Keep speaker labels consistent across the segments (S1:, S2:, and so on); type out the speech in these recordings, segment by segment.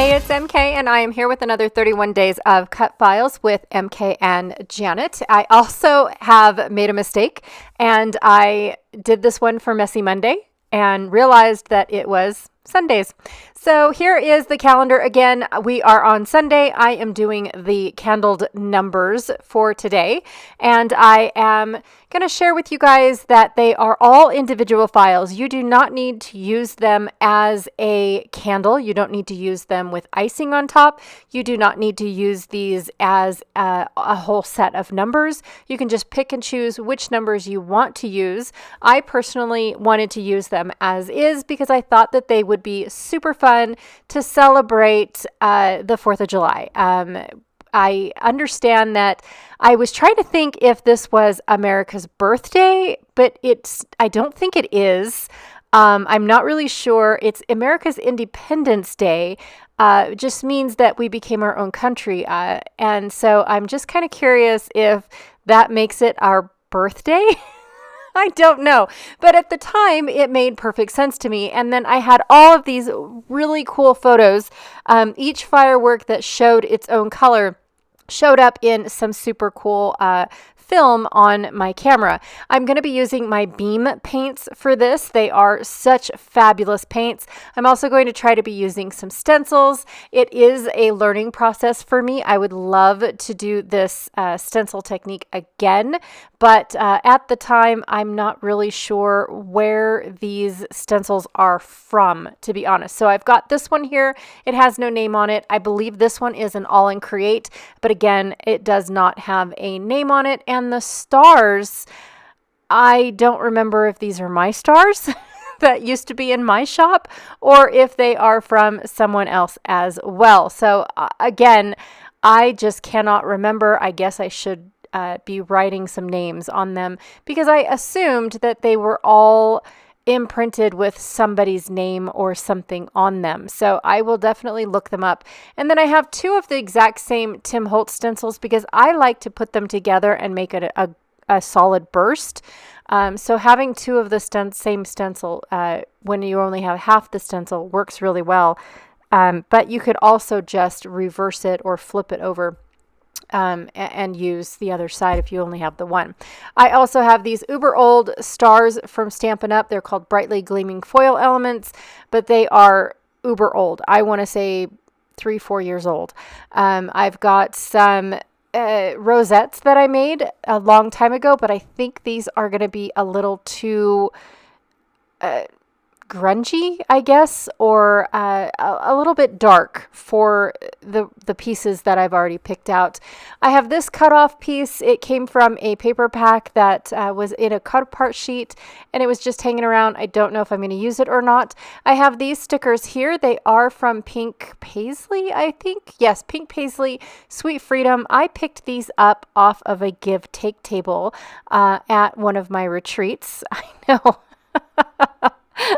S1: Hey, it's MK, and I am here with another 31 days of cut files with MK and Janet. I also have made a mistake, and I did this one for Messy Monday and realized that it was Sundays. So here is the calendar again. We are on Sunday. I am doing the candled numbers for today, and I am going to share with you guys that they are all individual files. You do not need to use them as a candle. You don't need to use them with icing on top. You do not need to use these as a whole set of numbers. You can just pick and choose which numbers you want to use. I personally wanted to use them as is because I thought that they would be super fun to celebrate the 4th of July. I understand that I was trying to think if this was America's birthday, but I don't think it is. I'm not really sure. It's America's Independence Day. It just means that we became our own country. And so I'm just kind of curious if that makes it our birthday. I don't know. But at the time, it made perfect sense to me. And then I had all of these really cool photos. Each firework that showed its own color showed up in some super cool film on my camera. I'm going to be using my beam paints for this. They are such fabulous paints. I'm also going to try to be using some stencils. It is a learning process for me. I would love to do this stencil technique again, but at the time, I'm not really sure where these stencils are from, to be honest. So I've got this one here. It has no name on it. I believe this one is an All in Create, but again, it does not have a name on it. And the stars, I don't remember if these are my stars that used to be in my shop or if they are from someone else as well. So again, I just cannot remember. I guess I should be writing some names on them because I assumed that they were all imprinted with somebody's name or something on them. So I will definitely look them up. And then I have two of the exact same Tim Holtz stencils because I like to put them together and make it a solid burst. So having two of the same stencil when you only have half the stencil works really well. But you could also just reverse it or flip it over and use the other side if you only have the one. I also have these uber old stars from Stampin' Up. They're called brightly gleaming foil elements, but they are uber old. I want to say 3-4 years old. I've got some rosettes that I made a long time ago, but I think these are going to be a little too grungy, I guess, or a little bit dark for the pieces that I've already picked out. I have this cutoff piece. It came from a paper pack that was in a cut apart sheet and it was just hanging around. I don't know if I'm going to use it or not. I have these stickers here. They are from Pink Paisley, I think. Yes, Pink Paisley, Sweet Freedom. I picked these up off of a give take table at one of my retreats. I know.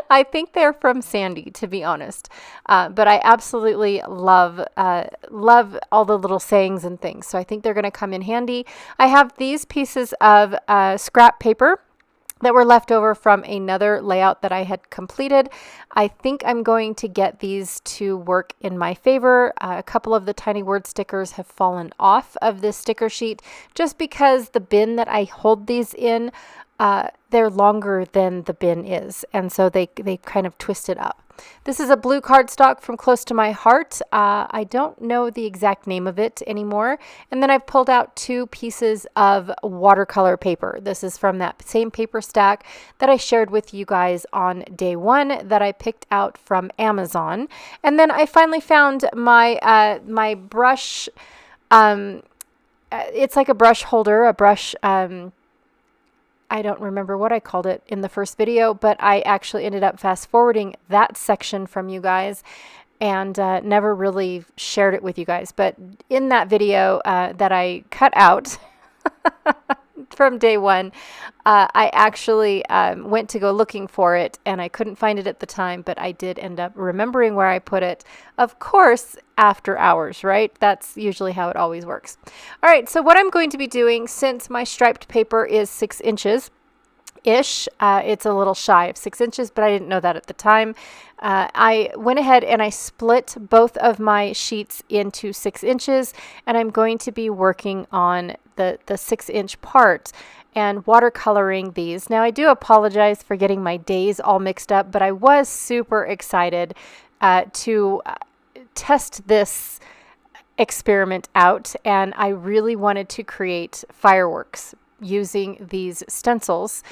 S1: I think they're from Sandy, to be honest. But I absolutely love all the little sayings and things. So I think they're going to come in handy. I have these pieces of scrap paper that were left over from another layout that I had completed. I think I'm going to get these to work in my favor. A couple of the tiny word stickers have fallen off of this sticker sheet just because the bin that I hold these in, they're longer than the bin is, and so they kind of twist it up. This is a blue cardstock from Close to My Heart. I don't know the exact name of it anymore. And then I've pulled out two pieces of watercolor paper. This is from that same paper stack that I shared with you guys on day one that I picked out from Amazon. And then I finally found my my brush. It's like a brush holder, a brush. I don't remember what I called it in the first video, but I actually ended up fast forwarding that section from you guys and never really shared it with you guys. But in that video that I cut out from day one, I actually went to go looking for it and I couldn't find it at the time, but I did end up remembering where I put it. Of course, after hours, right? That's usually how it always works. All right, so what I'm going to be doing, since my striped paper is 6 inches, ish. It's a little shy of 6 inches, but I didn't know that at the time. I went ahead and I split both of my sheets into 6 inches, and I'm going to be working on the 6-inch part and watercoloring these. Now, I do apologize for getting my days all mixed up, but I was super excited to test this experiment out, and I really wanted to create fireworks using these stencils,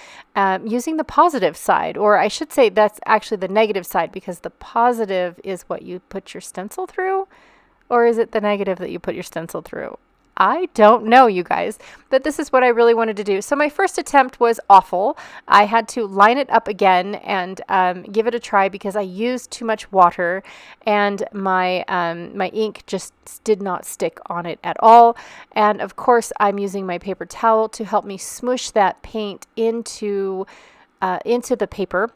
S1: using the positive side, or I should say that's actually the negative side, because the positive is what you put your stencil through, or is it the negative that you put your stencil through? I don't know, you guys, but this is what I really wanted to do. So my first attempt was awful. I had to line it up again and give it a try because I used too much water, and my ink just did not stick on it at all. And of course, I'm using my paper towel to help me smoosh that paint into the paper.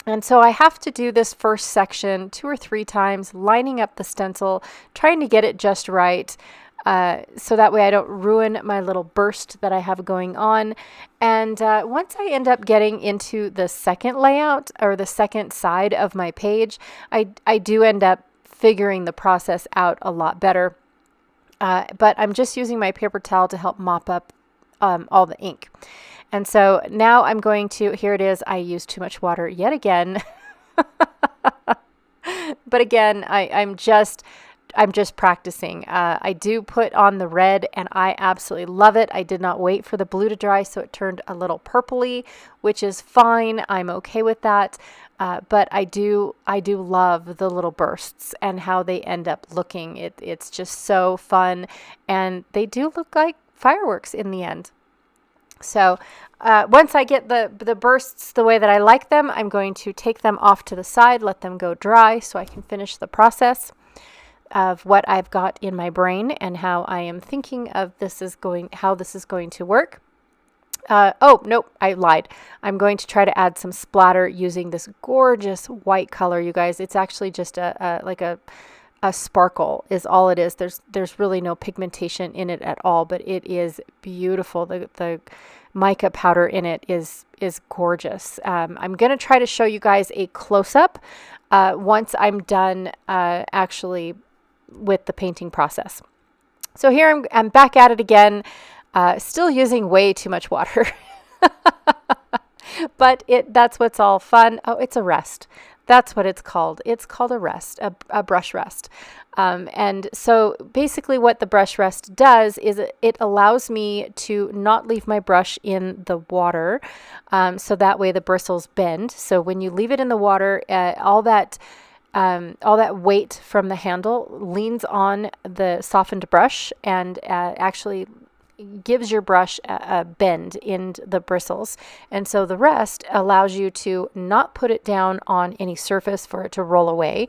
S1: And so I have to do this first section 2 or 3 times, lining up the stencil, trying to get it just right. So that way I don't ruin my little burst that I have going on. And once I end up getting into the second layout, or the second side of my page, I do end up figuring the process out a lot better. But I'm just using my paper towel to help mop up all the ink. And so now I'm going to, here it is, I used too much water yet again. But again, I'm just practicing. I do put on the red, and I absolutely love it. I did not wait for the blue to dry, so it turned a little purpley, which is fine. I'm okay with that. But I do love the little bursts and how they end up looking. It's just so fun, and they do look like fireworks in the end. So once I get the bursts the way that I like them, I'm going to take them off to the side, let them go dry so I can finish the process of what I've got in my brain and how I am thinking of how this is going to work. Oh, nope, I lied. I'm going to try to add some splatter using this gorgeous white color, you guys. It's actually just like a sparkle is all it is. There's really no pigmentation in it at all, but it is beautiful. The mica powder in it is gorgeous. I'm going to try to show you guys a close-up once I'm done actually with the painting process. So here I'm back at it again, still using way too much water. But that's what's all fun. Oh, it's a rest. That's what it's called. It's called a rest, a brush rest. And so basically what the brush rest does is it allows me to not leave my brush in the water, so that way the bristles bend. So when you leave it in the water, all that weight from the handle leans on the softened brush and actually gives your brush a bend in the bristles. And so the rest allows you to not put it down on any surface for it to roll away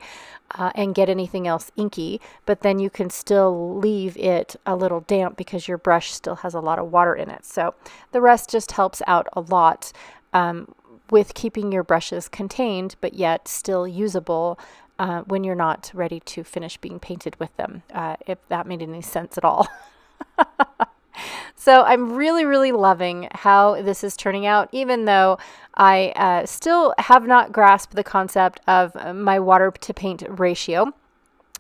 S1: and get anything else inky, but then you can still leave it a little damp because your brush still has a lot of water in it. So the rest just helps out a lot with keeping your brushes contained, but yet still usable when you're not ready to finish being painted with them, if that made any sense at all. So I'm really, really loving how this is turning out, even though I still have not grasped the concept of my water to paint ratio.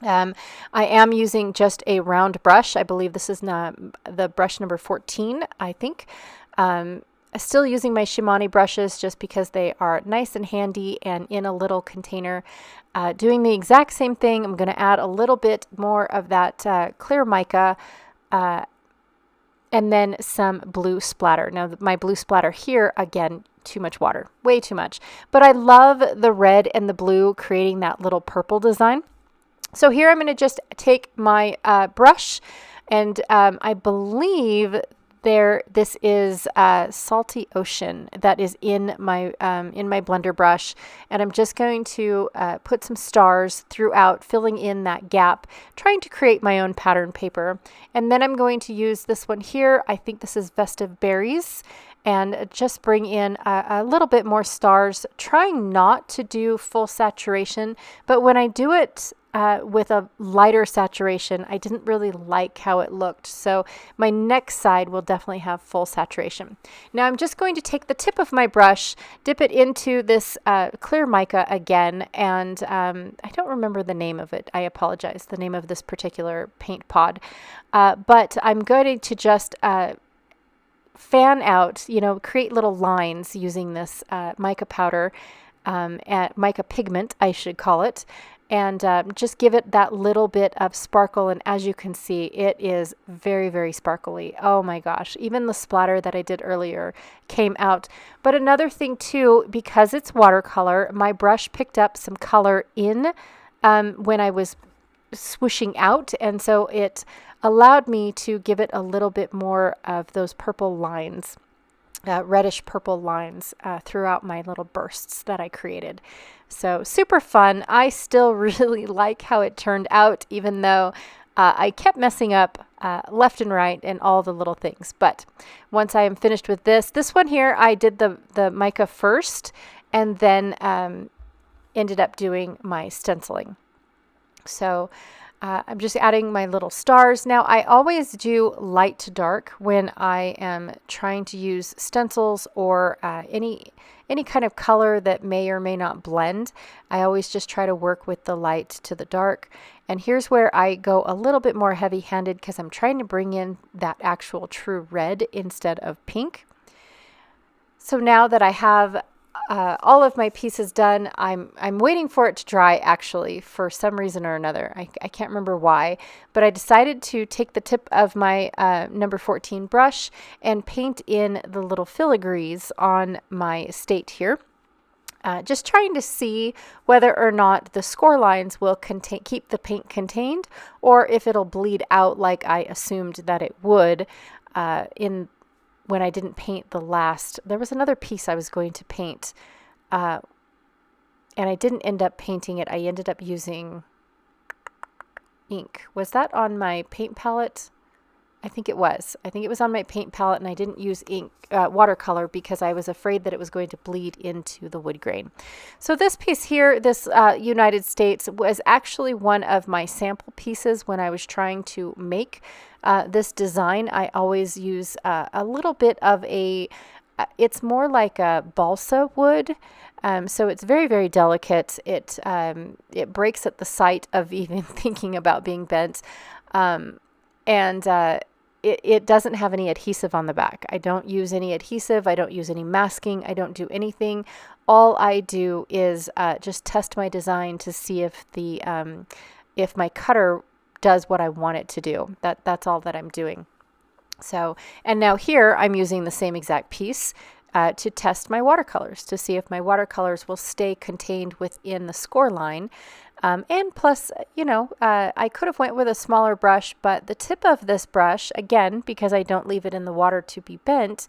S1: I am using just a round brush. I believe this is the brush number 14, I think. Still using my Shimani brushes just because they are nice and handy and in a little container. Doing the exact same thing. I'm going to add a little bit more of that clear mica and then some blue splatter. Now my blue splatter here, again, too much water, way too much. But I love the red and the blue creating that little purple design. So here I'm going to just take my brush, and I believe this is Salty Ocean that is in my blender brush, and I'm just going to put some stars throughout, filling in that gap, trying to create my own pattern paper. And then I'm going to use this one here. I think this is Festive Berries, and just bring in a little bit more stars, trying not to do full saturation, but when I do it with a lighter saturation. I didn't really like how it looked. So my next side will definitely have full saturation. Now I'm just going to take the tip of my brush, dip it into this clear mica again, and I don't remember the name of it. I apologize, the name of this particular paint pod. But I'm going to just fan out, create little lines using this mica powder, mica pigment, I should call it, and just give it that little bit of sparkle. And as you can see, it is very, very sparkly. Oh my gosh, even the splatter that I did earlier came out. But another thing too, because it's watercolor, my brush picked up some color in when I was swooshing out, and so it allowed me to give it a little bit more of those purple lines, reddish purple lines throughout my little bursts that I created. So super fun. I still really like how it turned out, even though I kept messing up left and right and all the little things. But once I am finished with this one here, I did the mica first and then ended up doing my stenciling. So I'm just adding my little stars. Now I always do light to dark when I am trying to use stencils or any kind of color that may or may not blend. I always just try to work with the light to the dark. And here's where I go a little bit more heavy-handed because I'm trying to bring in that actual true red instead of pink. So now that I have all of my pieces done, I'm waiting for it to dry actually for some reason or another. I can't remember why, but I decided to take the tip of my number 14 brush and paint in the little filigrees on my estate here. Just trying to see whether or not the score lines will keep the paint contained, or if it'll bleed out like I assumed that it would when I didn't paint the last. There was another piece I was going to paint, and I didn't end up painting it. I ended up using ink. Was that on my paint palette? I think it was. I think it was on my paint palette, and I didn't use ink, watercolor, because I was afraid that it was going to bleed into the wood grain. So this piece here, this United States, was actually one of my sample pieces when I was trying to make this design. I always use a little bit of it's more like a balsa wood. So it's very, very delicate. It breaks at the sight of even thinking about being bent. It doesn't have any adhesive on the back. I don't use any adhesive. I don't use any masking. I don't do anything. All I do is just test my design to see if if my cutter does what I want it to do. That's all that I'm doing. So, and now here I'm using the same exact piece to test my watercolors, to see if my watercolors will stay contained within the score line. And plus, I could have went with a smaller brush, but the tip of this brush, again, because I don't leave it in the water to be bent,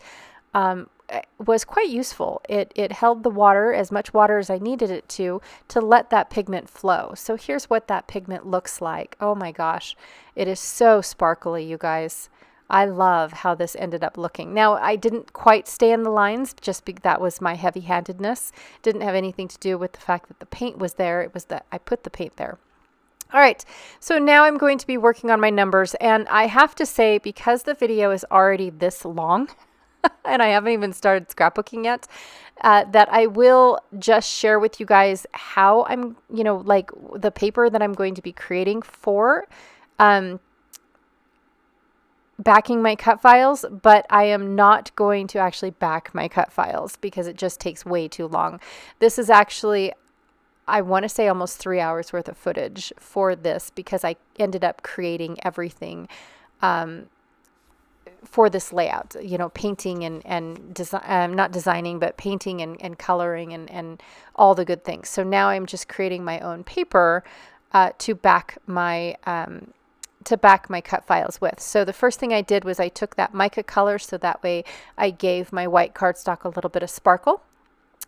S1: was quite useful. It held the water, as much water as I needed it to let that pigment flow. So here's what that pigment looks like. Oh my gosh, it is so sparkly, you guys. I love how this ended up looking. Now, I didn't quite stay in the lines, just because that was my heavy-handedness. Didn't have anything to do with the fact that the paint was there. It was that I put the paint there. All right, so now I'm going to be working on my numbers, and I have to say, because the video is already this long, and I haven't even started scrapbooking yet, that I will just share with you guys how I'm, like the paper that I'm going to be creating for backing my cut files, but I am not going to actually back my cut files because it just takes way too long. This is actually, I want to say, almost 3 hours worth of footage for this, because I ended up creating everything for this layout, painting and design, not designing, but painting and coloring and all the good things. So now I'm just creating my own paper to back my cut files with. So the first thing I did was I took that mica color, so that way I gave my white cardstock a little bit of sparkle.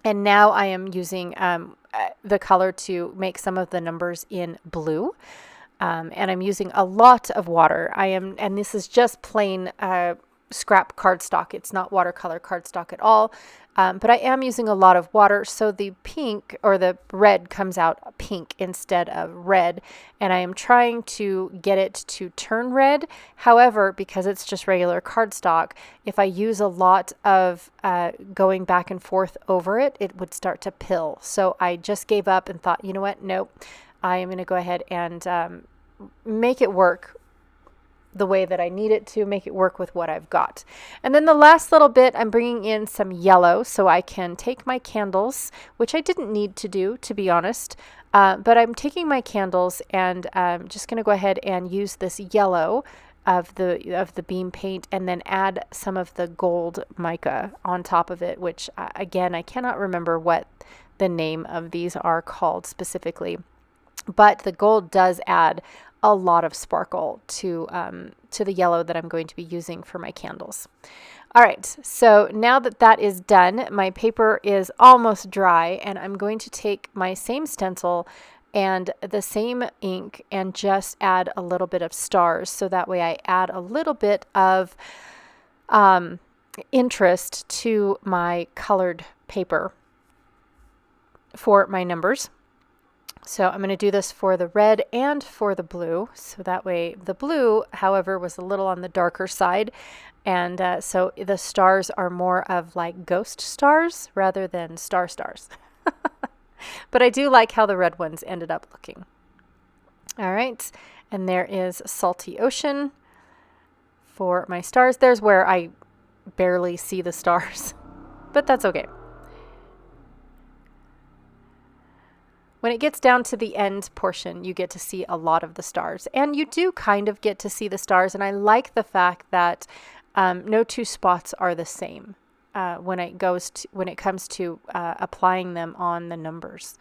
S1: And now I am using the color to make some of the numbers in blue. And I'm using a lot of water. And this is just plain scrap cardstock. It's not watercolor cardstock at all. But I am using a lot of water, so the pink or the red comes out pink instead of red. And I am trying to get it to turn red. However, because it's just regular cardstock, if I use a lot of going back and forth over it, it would start to pill. So I just gave up and thought, you know what? Nope. I am going to go ahead and make it work the way that I need it to, make it work with what I've got. And then the last little bit, I'm bringing in some yellow so I can take my candles, which I didn't need to do, to be honest, but I'm taking my candles and I'm just going to go ahead and use this yellow of the beam paint and then add some of the gold mica on top of it, which again, I cannot remember what the name of these are called specifically, but the gold does add a lot of sparkle to the yellow that I'm going to be using for my candles. All right, so now that that is done, my paper is almost dry, and I'm going to take my same stencil and the same ink and just add a little bit of stars, so that way I add a little bit of interest to my colored paper for my numbers. So I'm going to do this for the red and for the blue. So that way the blue, however, was a little on the darker side. And so the stars are more of like ghost stars rather than stars. But I do like how the red ones ended up looking. All right. And there is Salty Ocean for my stars. There's where I barely see the stars, but that's okay. When it gets down to the end portion, you get to see a lot of the stars, and you do kind of get to see the stars. And I like the fact that no two spots are the same when it comes to applying them on the numbers.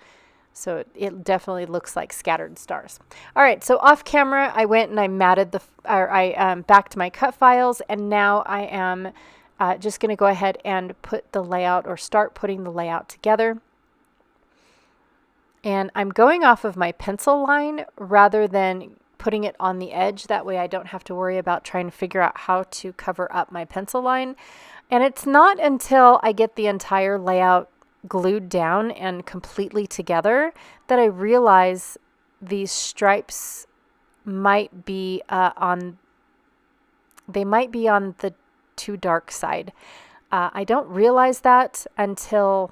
S1: So it definitely looks like scattered stars. All right, so off camera, I went and I matted I backed my cut files, and now I am just going to go ahead and put the layout or start putting the layout together. And I'm going off of my pencil line rather than putting it on the edge. That way I don't have to worry about trying to figure out how to cover up my pencil line. And it's not until I get the entire layout glued down and completely together that I realize these stripes might be on the too dark side. I don't realize that until...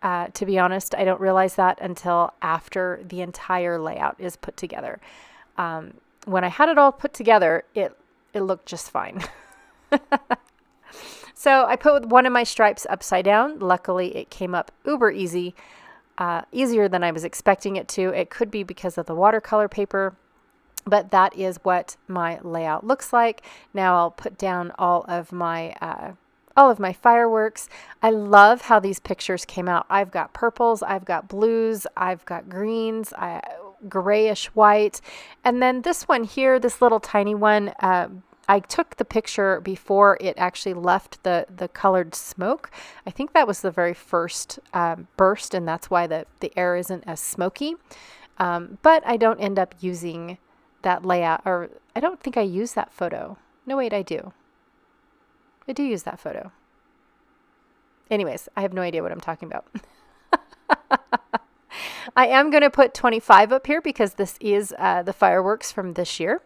S1: to be honest, I don't realize that until after the entire layout is put together. When I had it all put together, it looked just fine. So I put one of my stripes upside down. Luckily, it came up uber easy, easier than I was expecting it to. It could be because of the watercolor paper, but that is what my layout looks like. Now I'll put down all of my fireworks. I love how these pictures came out. I've got purples, I've got blues, I've got greens, grayish white. And then this one here, this little tiny one, I took the picture before it actually left the colored smoke. I think that was the very first burst, and that's why the air isn't as smoky. But I don't end up using that layout, or I don't think I use that photo. No, wait, I do. I do use that photo. Anyways, I have no idea what I'm talking about. I am going to put 25 up here because this is the fireworks from this year.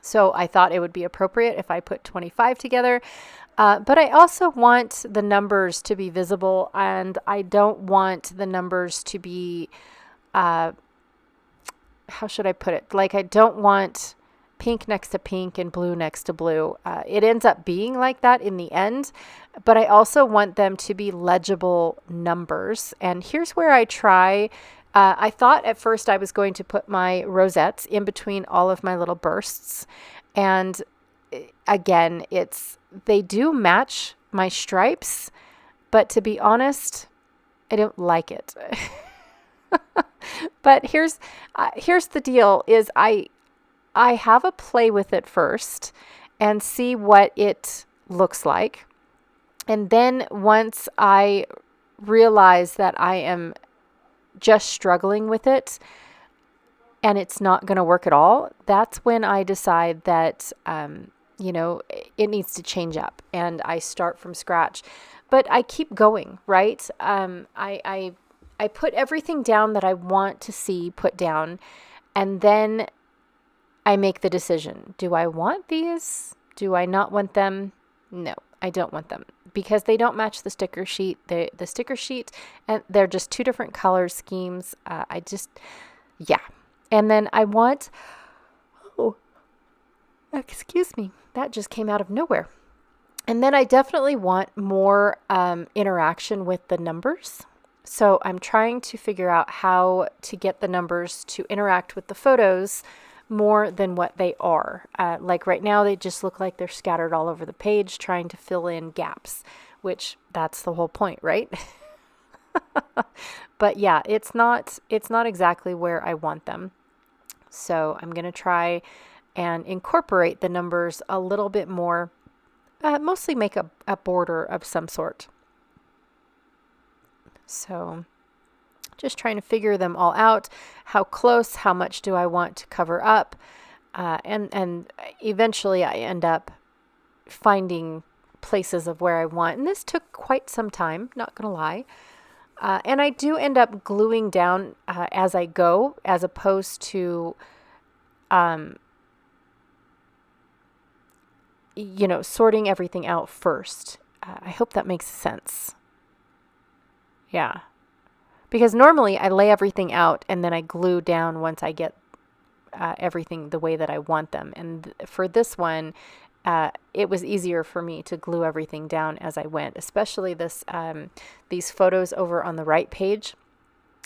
S1: So I thought it would be appropriate if I put 25 together. But I also want the numbers to be visible, and I don't want the numbers to be, how should I put it? Like, I don't want pink next to pink and blue next to blue. It ends up being like that in the end, but I also want them to be legible numbers. And here's where I try. I thought at first I was going to put my rosettes in between all of my little bursts. And again, they do match my stripes, but to be honest, I don't like it. But here's the deal is I have a play with it first and see what it looks like. And then once I realize that I am just struggling with it and it's not going to work at all, that's when I decide that it needs to change up and I start from scratch. But I keep going, right? I put everything down that I want to see put down, and then I make the decision. Do I want these? Do I not want them? No, I don't want them because they don't match the sticker sheet. The sticker sheet, and they're just two different color schemes. Yeah. And then I want, oh, excuse me, that just came out of nowhere. And then I definitely want more interaction with the numbers. So I'm trying to figure out how to get the numbers to interact with the photos more than what they are. Like right now, they just look like they're scattered all over the page, trying to fill in gaps, which that's the whole point, right? But yeah, it's not exactly where I want them. So I'm going to try and incorporate the numbers a little bit more, mostly make a border of some sort. So just trying to figure them all out. How close, how much do I want to cover up? And eventually I end up finding places of where I want. And this took quite some time, not going to lie. And I do end up gluing down as I go, as opposed to, sorting everything out first. I hope that makes sense. Yeah. Because normally I lay everything out and then I glue down once I get everything the way that I want them. And for this one, it was easier for me to glue everything down as I went, especially these photos over on the right page.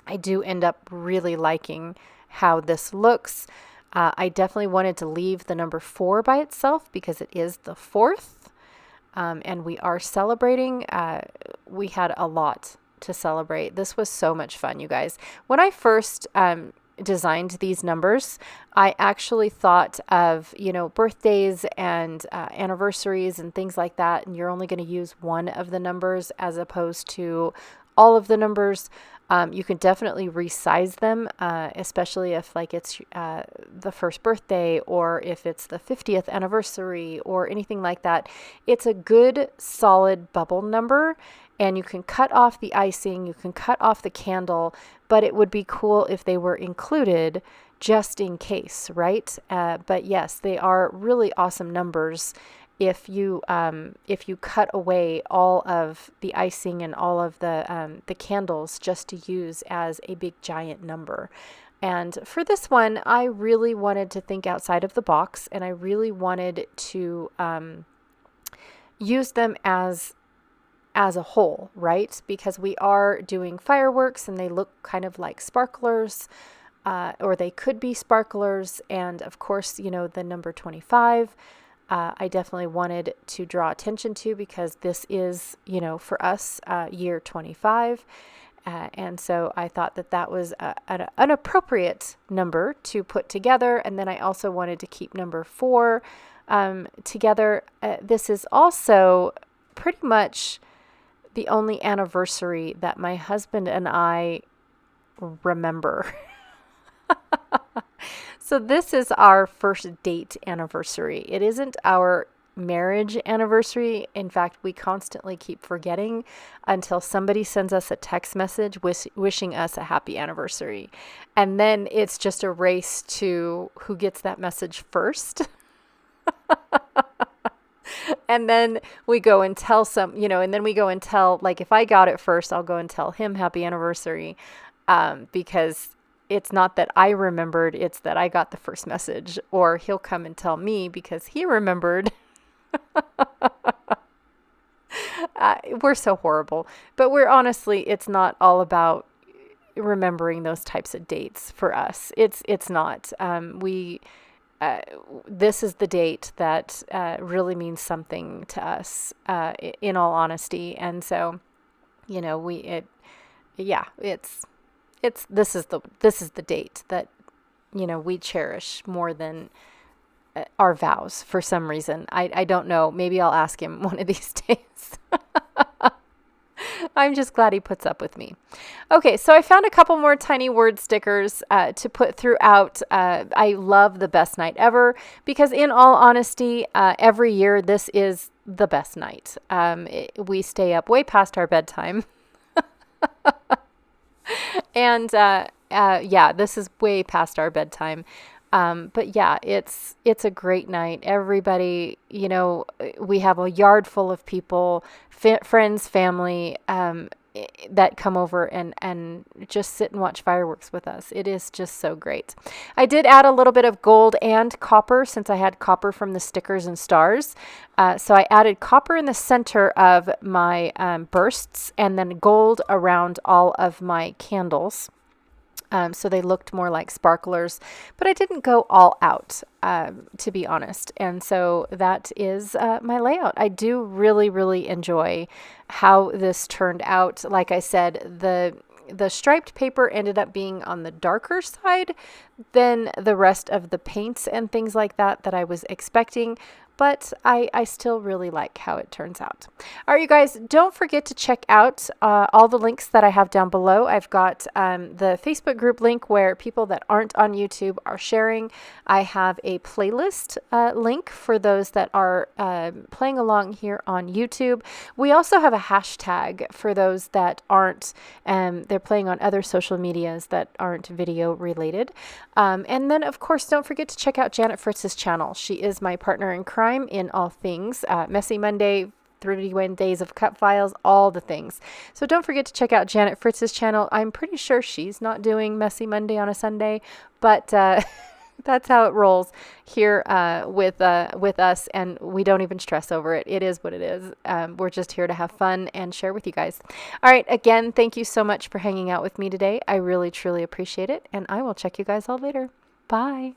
S1: I do end up really liking how this looks. I definitely wanted to leave the number 4 by itself because it is the 4th, and we are celebrating. We had a lot to celebrate. This was so much fun, you guys. When I first designed these numbers, I actually thought of, birthdays and anniversaries and things like that, and you're only going to use one of the numbers as opposed to all of the numbers. You can definitely resize them, especially if it's the first birthday or if it's the 50th anniversary or anything like that. It's a good solid bubble number, and you can cut off the icing, you can cut off the candle, but it would be cool if they were included just in case, right? But yes, they are really awesome numbers if you cut away all of the icing and all of the candles just to use as a big giant number. And for this one, I really wanted to think outside of the box, and I really wanted to use them as a whole, right? Because we are doing fireworks and they look kind of like sparklers, or they could be sparklers. And of course, the number 25, I definitely wanted to draw attention to because this is, for us, year 25. And so I thought that was an appropriate number to put together. And then I also wanted to keep number 4 together. This is also pretty much the only anniversary that my husband and I remember. So this is our first date anniversary. It isn't our marriage anniversary. In fact, we constantly keep forgetting until somebody sends us a text message wishing us a happy anniversary. And then it's just a race to who gets that message first. And then we go and tell if I got it first, I'll go and tell him happy anniversary, because it's not that I remembered, it's that I got the first message, or he'll come and tell me because he remembered. We're so horrible, but it's not all about remembering those types of dates for us. It's not. This is the date that really means something to us, in all honesty. And so, this is the date that, we cherish more than our vows for some reason. I don't know. Maybe I'll ask him one of these days. I'm just glad he puts up with me. Okay, so I found a couple more tiny word stickers to put throughout. I love the best night ever because, in all honesty, every year this is the best night. We stay up way past our bedtime. And yeah, this is way past our bedtime. But yeah, it's a great night. Everybody, we have a yard full of people, friends, family, that come over and just sit and watch fireworks with us. It is just so great. I did add a little bit of gold and copper since I had copper from the stickers and stars. So I added copper in the center of my bursts and then gold around all of my candles. So they looked more like sparklers, but I didn't go all out, to be honest. And so that is my layout. I do really, really enjoy how this turned out. Like I said, the striped paper ended up being on the darker side than the rest of the paints and things like that I was expecting. But I still really like how it turns out. All right, you guys, don't forget to check out all the links that I have down below. I've got the Facebook group link where people that aren't on YouTube are sharing. I have a playlist link for those that are playing along here on YouTube. We also have a hashtag for those that aren't, they're playing on other social medias that aren't video related. And then, of course, don't forget to check out Janet Fritz's channel. She is my partner in crime in all things Messy Monday, 31 Days of Cut Files, all the things. So don't forget to check out Janet Fritz's channel. I'm pretty sure she's not doing Messy Monday on a Sunday, but that's how it rolls here with us, and we don't even stress over it. It is what it is. We're just here to have fun and share with you guys. All right, again, thank you so much for hanging out with me today. I really, truly appreciate it, and I will check you guys all later. Bye.